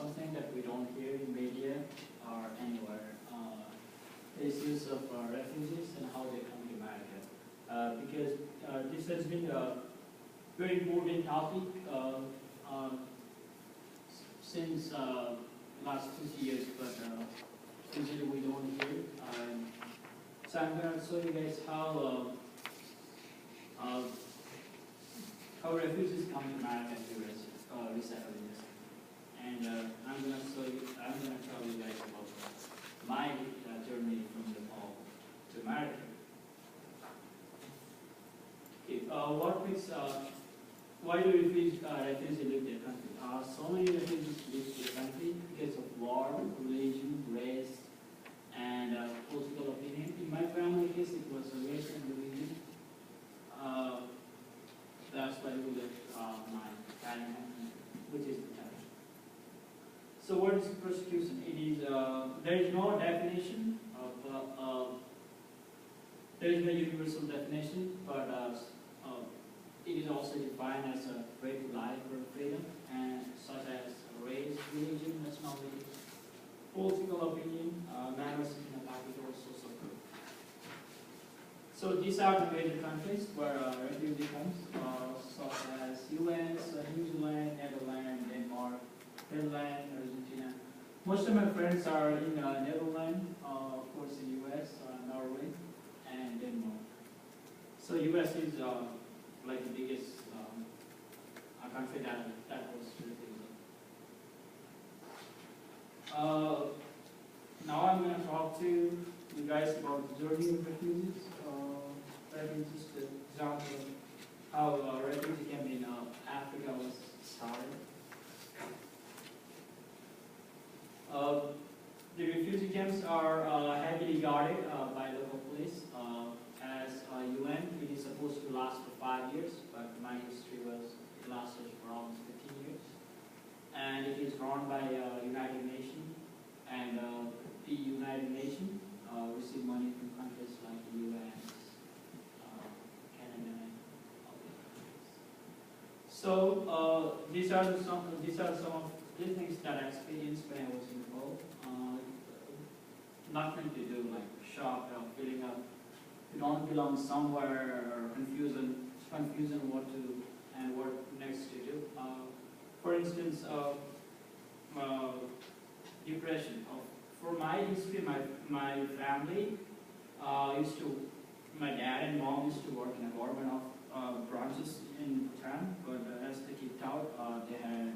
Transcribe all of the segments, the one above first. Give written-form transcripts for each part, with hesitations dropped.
something that we don't hear in media or anywhere. Issues of refugees and how they come to America. Because this has been a very important topic since last 2 years, but usually we don't hear it. So I'm going to show you guys how refugees come to America to resettle in this. And I'm going to tell you guys about my journey from Nepal to America. Okay, why do refugees leave their country? So many refugees leave their country because of war, religion, race, and political opinion. In my family case, it was race and religion. That's why we left my Italian home, which is Italian. So what is persecution? It is there is no definition of there is no universal definition, but it is also defined as a right to life or freedom, and such as race, religion, nationality, political opinion, membership in a party, or social group. So these are the major countries where refugee comes, such as US, New Zealand, Netherlands, Denmark, Finland, Argentina. Most of my friends are in Netherlands, of course in US, Norway, and Denmark. So US is like the biggest country that was refugee. Now I'm going to talk to you guys about the journey of refugees. Refugees, the example of how refugee camp in Africa was started. The refugee camps are heavily guarded by local police. As UN, it is supposed to last for 5 years, but my history was it lasted for almost 15 years. And it is run by United Nations, and the United Nations receive money from countries like the US, Canada, and other countries. So these are some of the things that I experienced when I was involved. Nothing to do like shock or feeling up. You don't belong somewhere, or confusion what to and what next to do. For instance, depression. For my history, my family my dad and mom used to work in a government branches in Bhutan, but as they kicked out, they had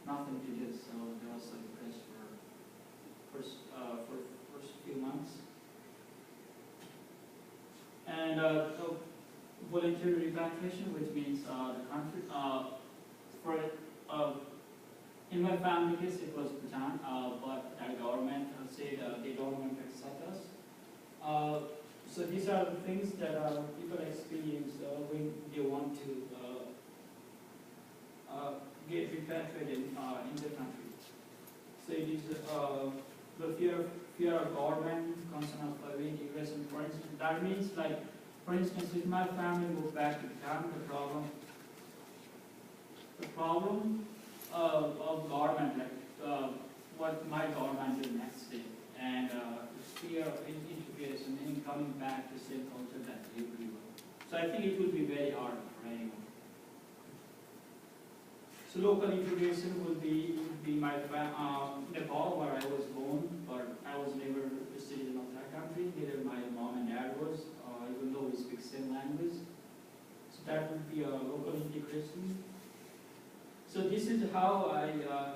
nothing to do, so they was depressed for first few months. And voluntary repatriation, which means the country in my family case it was Bhutan, but the government said they don't want to accept us. So these are the things that people experience when they want to get repatriated in the country. So it is the fear of government, concern of integration. For instance, that means like, for instance, if my family moved back to Bhutan, the problem of government, like what my government do next day, and fear of integration, meaning coming back to the same culture that they grew up. So I think it would be very hard for anyone. So local integration would be my Nepal, where I was born, but I was never a citizen of that country. Neither my mom and dad was, even though we speak the same language. So that would be a local integration. So this is how I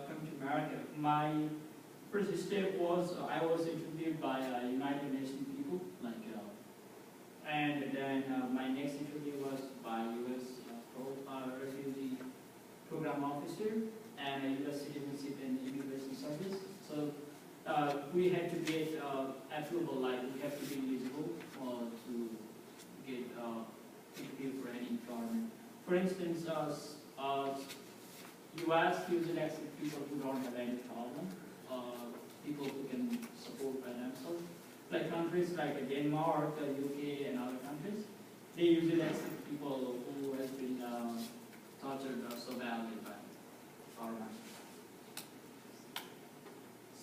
come to America. My first step was I was interviewed by United Nations people, and then my next interview was by U.S. refugee program officer and a U.S. Citizenship and Immigration Service. So we had to get approval, like we have to be eligible to get interview for any government. For instance, U.S. usually accept people who don't have any problem, people who can support by themselves. Like countries like Denmark, UK, and other countries, they usually accept people who has been tortured or so badly by government.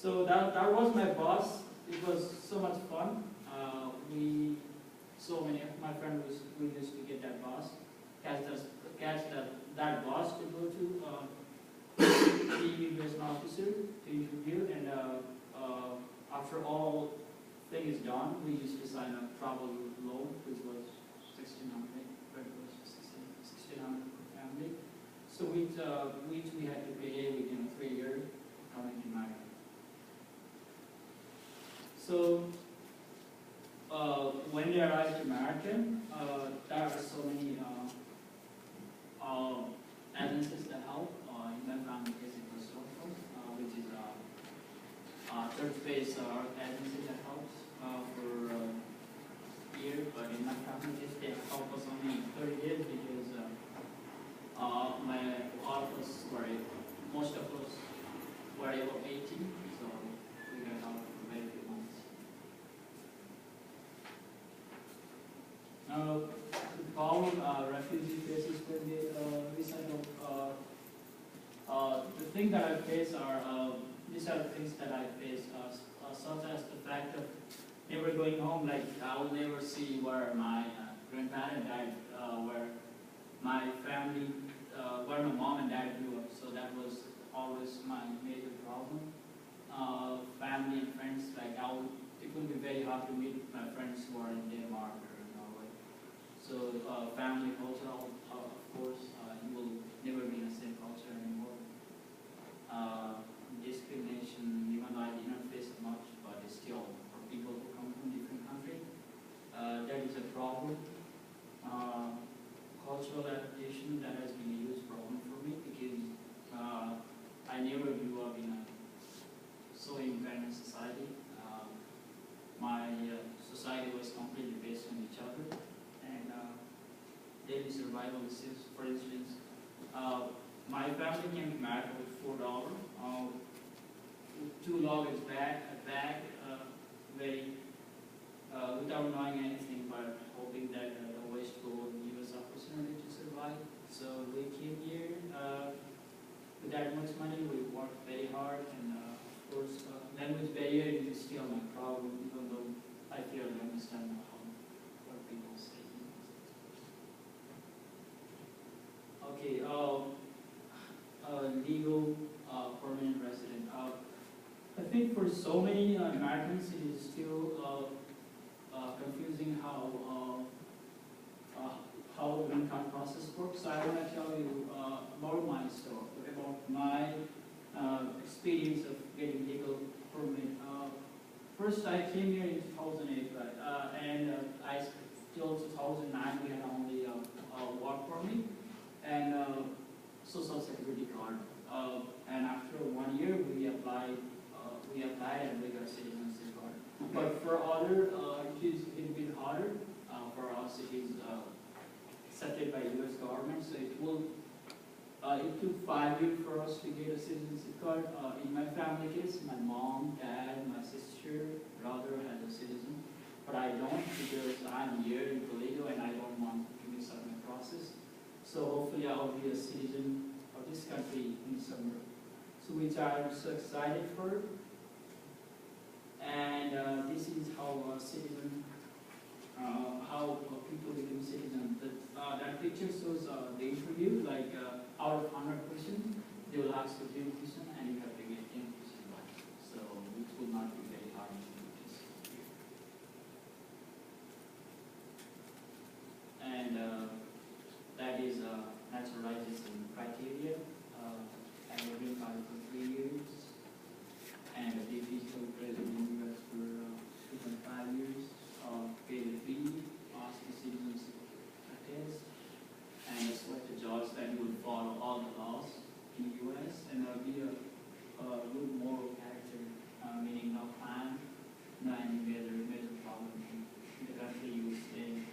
So that was my boss. It was so much fun. So many of my friends we used to get that bus, that bus to go to the immigration officer to interview, and after all thing is done, we used to sign a travel loan, which was 1,600, but it was 1,600 per family. So which we had to pay within 3 years coming to America. So when they arrived in America, there were so many agencies that help. In my family case, it was social, which is a church-based agency that helps for a year. But in my family case, they help us only 30 days because most of us were able 18, so we got help for very few months. Now, the problem refugee faces when they resettle, the thing that I face are, these are the things that I face, such as the fact of never going home, like I will never see where my grandparent died, where my family, where my mom and dad grew up, so that was always my major problem. Family and friends, like it would be very hard to meet my friends who are in Denmark or Norway. So family culture, of course, you will never be in the same culture anymore. Discrimination, even though I did not face it much, but it's still for people who come from different countries, that is a problem. Cultural adaptation, that has been a huge problem for me because I never grew up in a so independent society. My society was completely based on each other, and daily survival issues. For instance, my family came to America with $4, 2 luggage bag, very without knowing anything, but hoping that the ways to go would give us opportunity to survive. So we came here with that much money. We worked very hard, and of course, language barrier is still my problem, even though I clearly understand what people say. Okay, legal permanent resident. I think for so many Americans, it is still confusing how the green card process works. So I want to tell you about my story, about my experience of getting legal permit. First, I came here in 2008, right? And till 2009 we had only a work permit and social security card. And after 1 year, we applied and we got citizenship card. But for other, it is a little bit harder. For us, it is accepted by U.S. government, so it took 5 years for us to get a citizenship card. In my family case, my mom, dad, my sister, brother has a citizen, but I don't because I'm here in Toledo and I don't want to mess up my process. So hopefully I'll be a citizen of this country in summer, so which I'm so excited for. And this is how a citizen, how people become citizens. That picture shows the interview, like out of 100 questions, they will ask you 10 questions and you have to get 10% right. So which will not be very hard to do this here. And that is naturalization criteria. I have been card for 3 years, and the digital present in US for 2.5 years. Pay the fee, pass the citizenship test, and select a judge that will follow all the laws in the US, and be a good moral character, meaning no crime, no any major problem in the country you stay in.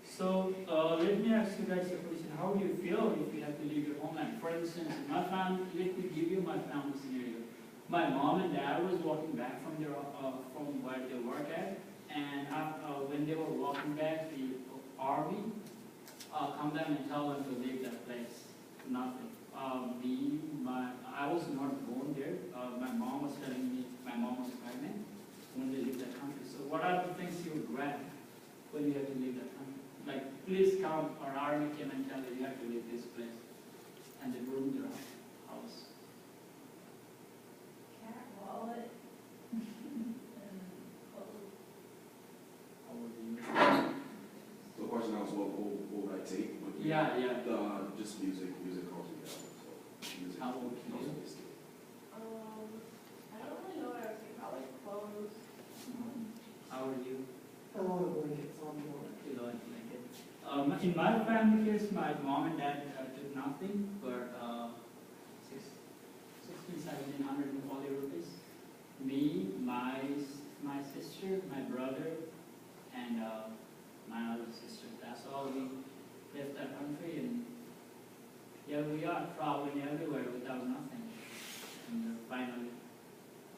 So let me ask you guys a question. How do you feel if you have to leave your homeland? For instance, in my family, let me give you my family scenario. My mom and dad was walking back from from where they work at, and when they were walking back, the army come down and tell them to leave that place. Nothing. My I was not born there. My mom was telling me my mom was pregnant when they leave that country. So what are the things you regret when you have to leave that country? Like, police come or army came and tell you have to leave this place, and they ruined your house. Cat wallet. And clothes. How would you? The question now is what would I take? But Yeah. just music calls me down. So music How would you? calls me down. I don't really know what I would say. Probably clothes. How would you? I want to bring it on board. You know, like it. In my family case, my mom and dad took nothing but 1740 rupees. Me, my sister, my brother, and my other sister. That's all we left that country, and here we are traveling everywhere without nothing. And finally,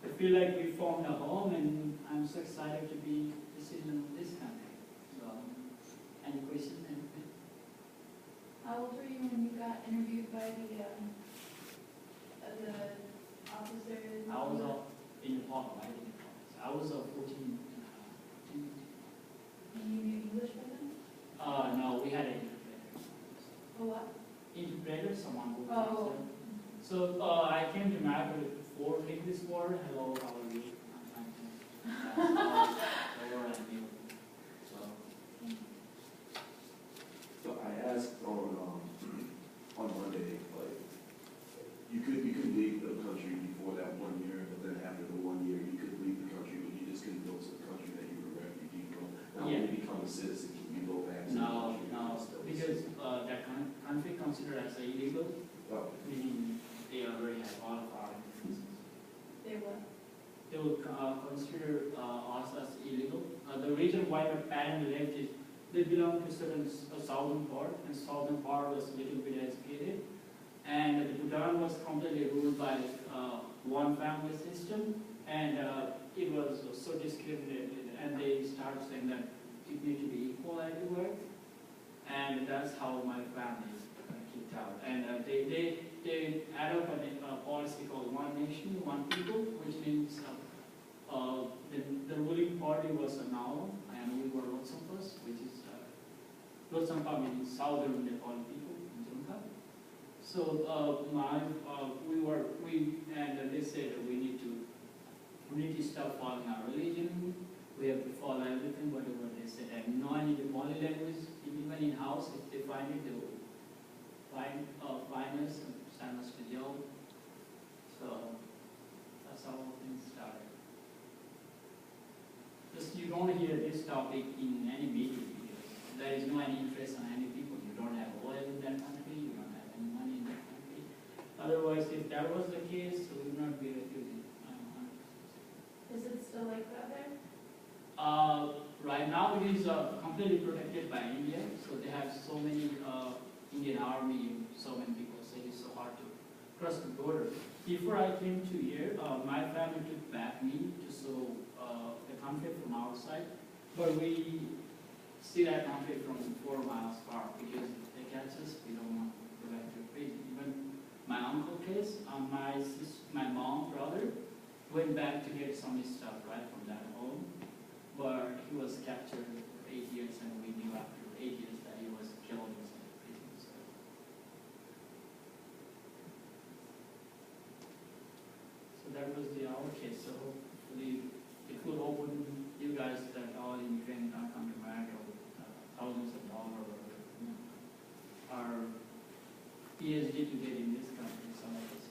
I feel like we formed a home, and I'm so excited to be a citizen of this country. So, any questions? Anything? How old were you when you got interviewed by the officers? I was in the park, right? In the park. So I was 14 and a half. And you knew English by then? No, we had an interpreter. Oh, what? Interpreter, someone who Oh. translated. So I came to America with 4 English words. Hello, how are you? I'm fine. Hello, and you. So, So I asked on Monday, like, you could leave the country before that 1 year, but then after the 1 year, you could leave the country, but you just couldn't go to the country that you were a refugee from. Now, when you become a citizen, can you go back to the no, country? because that country considered as illegal, Oh, meaning they already have all of our information. They what? They will consider us as illegal. The reason why my parents left is they belong to certain southern part, and southern part was a little bit educated, and the Bhutan was completely ruled by one family system, and it was so discriminated, and they started saying that it needs to be equal everywhere, and that's how my family is kicked out. And they adopted a policy called One Nation, One People, which means the ruling party was Nao, and we were Lotsampas, which is Lotsampa means southern Nepali people in Jumpa. So and they said that we need to stop following our religion. We have to follow everything, whatever they said. And no any Nepali language, even in house, if they find it, they will fine us and send us to jail. So that's how things started. Just you don't hear this topic in any meeting because there is no any interest on any people. You don't have oil in that country, you don't have any money in that country. Otherwise, if that was the case, we would not be refugee. Is it still like that there? Right now it is completely protected by India, so they have so many Indian army, so many people say it's so hard to cross the border. Before I came to here, my family took back me to show the country from outside, but we see that country from 4 miles far because if they catch us, we don't want to go back to prison. Even my uncle case, my mom, brother, went back to get some stuff right from that home, but he was captured for 8 years, and we knew after 8 years that he was killed inside the prison. So that was our case. So hopefully it will open you guys that all immigrants not come to America with thousands of dollars or PhD to get in this country. Some of us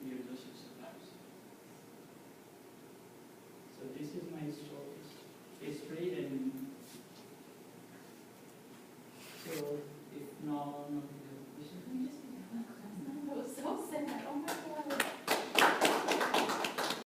years or 6 times. So this is my history, and so if no